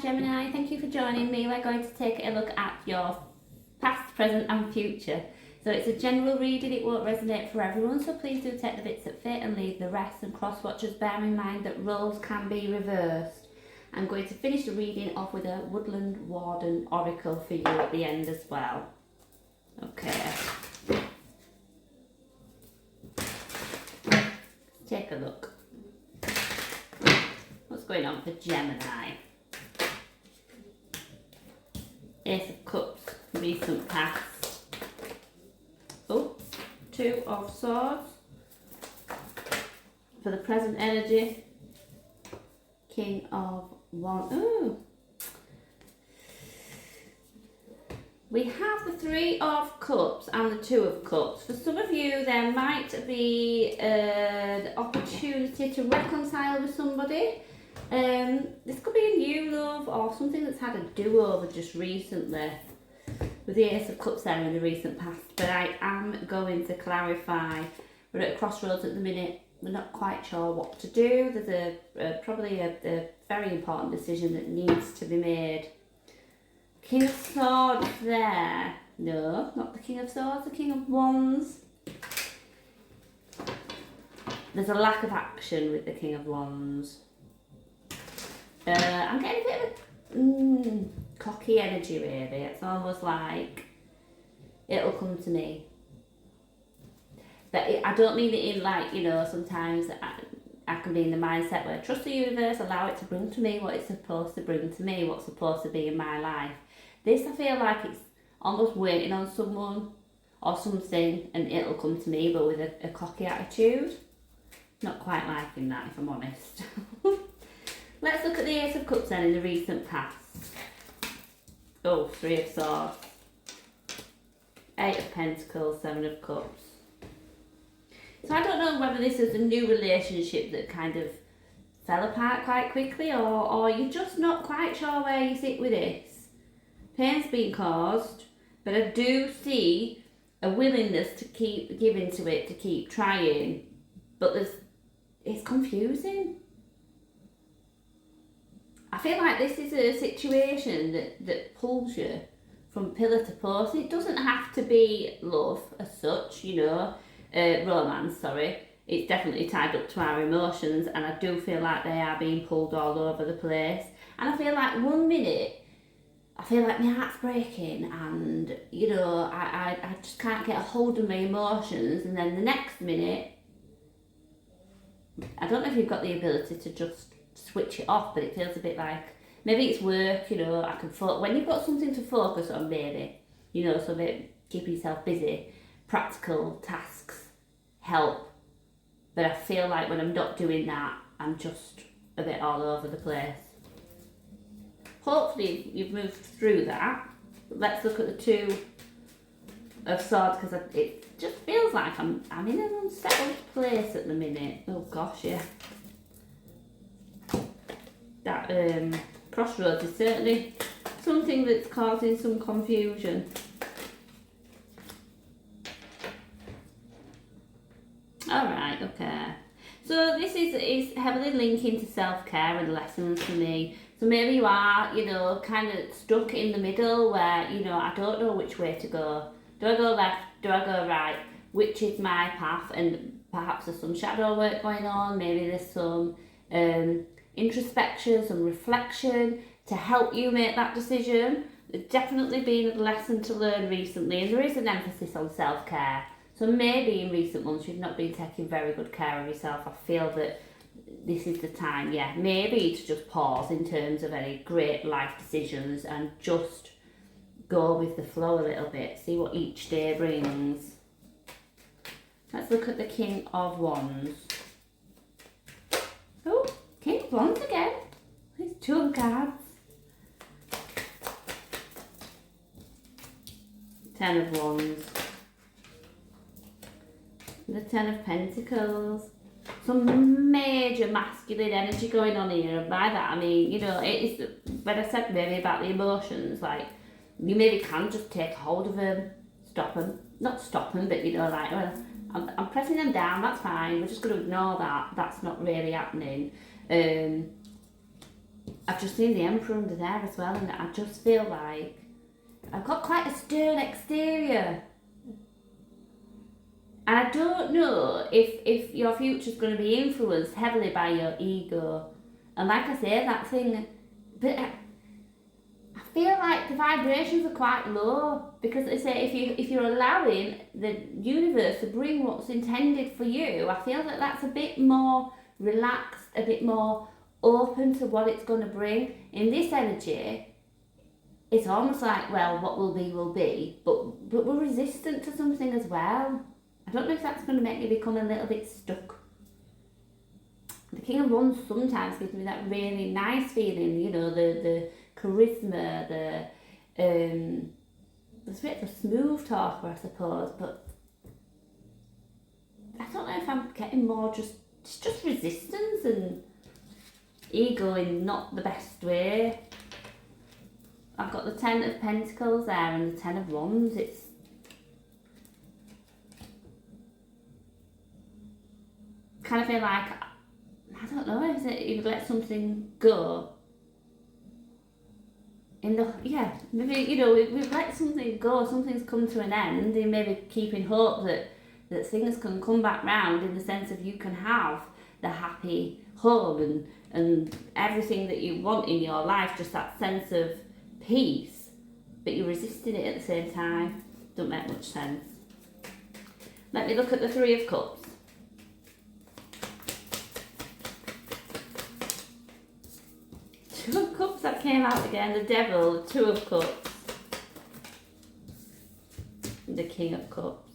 Gemini, thank you for joining me. We're going to take a look at your past, present and future. So it's a general reading, it won't resonate for everyone, so please do take the bits that fit and leave the rest, and cross watchers bear in mind that roles can be reversed. I'm going to finish the reading off with a Woodland Warden Oracle for you at the end as well. Okay. Take a look. What's going on for Gemini? Ace of Cups, recent past. Oh, Two of Swords. For the present energy, King of Wands. Ooh. We have the Three of Cups and the Two of Cups. For some of you, there might be an opportunity to reconcile with somebody. This could be a new love or something that's had a do-over just recently. With the Ace of Cups there in the recent past. But I am going to clarify. We're at a crossroads at the minute. We're not quite sure what to do. There's probably a very important decision that needs to be made. King of Swords there. No, not the King of Swords, the King of Wands. There's a lack of action with the King of Wands. I'm getting a bit of cocky energy really. It's almost like it'll come to me. But I don't mean it in like, you know, sometimes I can be in the mindset where trust the universe, allow it to bring to me what it's supposed to bring to me, what's supposed to be in my life. This I feel like it's almost waiting on someone or something and it'll come to me, but with a cocky attitude. Not quite liking that, if I'm honest. Let's look at the Ace of Cups then in the recent past. Oh, Three of Swords. Eight of Pentacles, Seven of Cups. So I don't know whether this is a new relationship that kind of fell apart quite quickly, or you're just not quite sure where you sit with this. Pain's been caused, but I do see a willingness to keep giving to it, to keep trying, but it's confusing. I feel like this is a situation that pulls you from pillar to post. It doesn't have to be love as such, you know, romance, sorry. It's definitely tied up to our emotions, and I do feel like they are being pulled all over the place. And I feel like one minute, I feel like my heart's breaking and, you know, I just can't get a hold of my emotions, and then the next minute, I don't know if you've got the ability to just switch it off, but it feels a bit like maybe it's work, you know. I can when you've got something to focus on, maybe, you know, so that keeping yourself busy, practical tasks help. But I feel like when I'm not doing that, I'm just a bit all over the place. Hopefully you've moved through that. Let's look at the Two of Swords, because it just feels like I'm in an unsettled place at the minute. Oh gosh, yeah. That crossroads is certainly something that's causing some confusion. Alright, okay. So this is heavily linking to self-care and lessons for me. So maybe you are, you know, kind of stuck in the middle where, you know, I don't know which way to go. Do I go left? Do I go right? Which is my path? And perhaps there's some shadow work going on. Maybe there's some introspection, some reflection to help you make that decision. There's definitely been a lesson to learn recently, and there is an emphasis on self-care. So maybe in recent months you've not been taking very good care of yourself. I feel that this is the time, yeah, maybe to just pause in terms of any great life decisions and just go with the flow a little bit, see what each day brings. Let's look at the King of Wands. Oh, King of Wands again. There's two of cards. Ten of Wands. The Ten of Pentacles. Some major masculine energy going on here, and by that I mean, you know, it is when I said maybe about the emotions, like you maybe can just take hold of them, stop them, not stop them, but you know, like, well, I'm pressing them down, that's fine, we're just going to ignore that, that's not really happening. I I've just seen the Emperor under there as well, and I just feel like I've got quite a stern exterior. And I don't know if your future's going to be influenced heavily by your ego. And like I say, that thing, but I feel like the vibrations are quite low, because they say if you're allowing the universe to bring what's intended for you, I feel that that's a bit more relaxed, a bit more open to what it's going to bring. In this energy, it's almost like, well, what will be, but we're resistant to something as well. I don't know if that's going to make me become a little bit stuck. The King of Wands sometimes gives me that really nice feeling, you know, the charisma, there's a bit of a smooth talker, I suppose, but I don't know if I'm getting more just resistance and ego in not the best way. I've got the 10 of Pentacles there and the 10 of Wands. It's kind of feel like, I don't know, is it you let something go? Maybe, you know, we've let something go, something's come to an end, and maybe keeping hope that things can come back round, in the sense of you can have the happy home and everything that you want in your life, just that sense of peace, but you're resisting it at the same time. Don't make much sense. Let me look at the Three of Cups. Two of Cups, that came out again. The Devil, the Two of Cups, the King of Cups.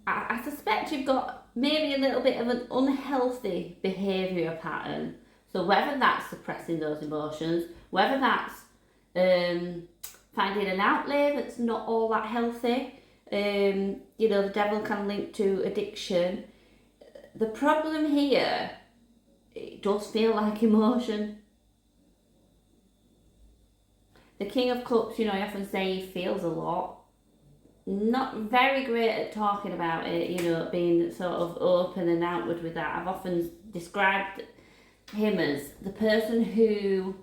I suspect you've got maybe a little bit of an unhealthy behaviour pattern. So whether that's suppressing those emotions, whether that's finding an outlet that's not all that healthy. You know, the Devil can link to addiction. The problem here, it does feel like emotion. The King of Cups, you know, I often say he feels a lot. Not very great at talking about it, you know, being sort of open and outward with that. I've often described him as the person who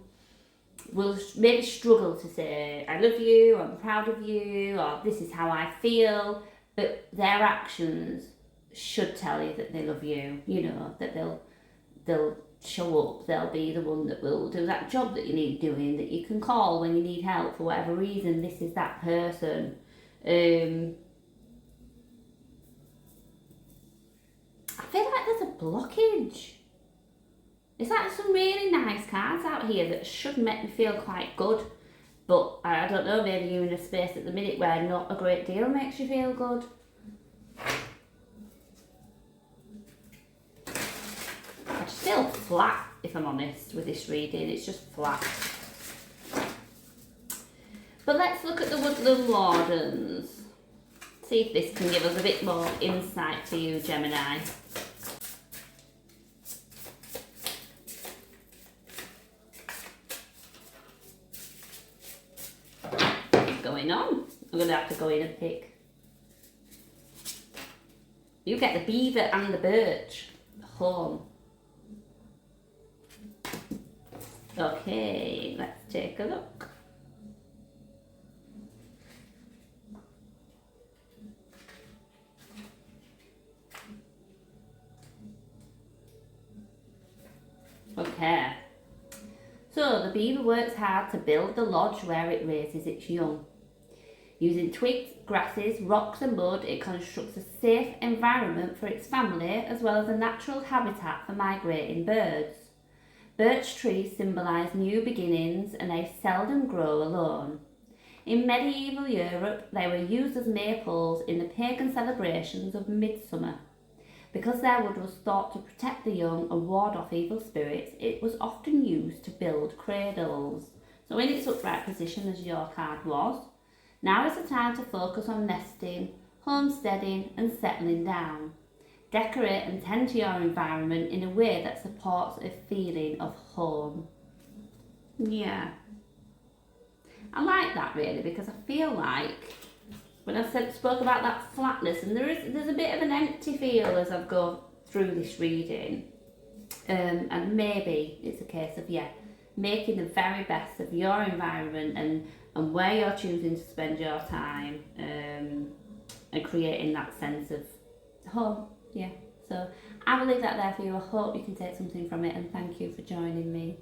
will maybe struggle to say, I love you, I'm proud of you, or this is how I feel, but their actions should tell you that they love you, you know, that they'll show up, they'll be the one that will do that job that you need doing, that you can call when you need help for whatever reason. This is that person. I feel like there's a blockage. It's like some really nice cards out here that should make me feel quite good, but I don't know, maybe you're in a space at the minute where not a great deal makes you feel good. I just feel flat, if I'm honest, with this reading. It's just flat. But let's look at the Woodland Wardens. See if this can give us a bit more insight for you, Gemini. What's going on? I'm going to have to go in and pick. You get the beaver and the birch. Home. Okay, let's take a look. Okay, so the beaver works hard to build the lodge where it raises its young. Using twigs, grasses, rocks and mud, it constructs a safe environment for its family, as well as a natural habitat for migrating birds. Birch trees symbolise new beginnings, and they seldom grow alone. In medieval Europe, they were used as maypoles in the pagan celebrations of midsummer. Because their wood was thought to protect the young and ward off evil spirits, it was often used to build cradles. So in its upright position, as your card was, now is the time to focus on nesting, homesteading and settling down. Decorate and tend to your environment in a way that supports a feeling of home. Yeah. I like that really, because I feel like when I spoke about that flatness, and there's a bit of an empty feel as I've go through this reading, and maybe it's a case of making the very best of your environment and where you're choosing to spend your time, and creating that sense of home. Yeah. So I will leave that there for you. I hope you can take something from it, and thank you for joining me.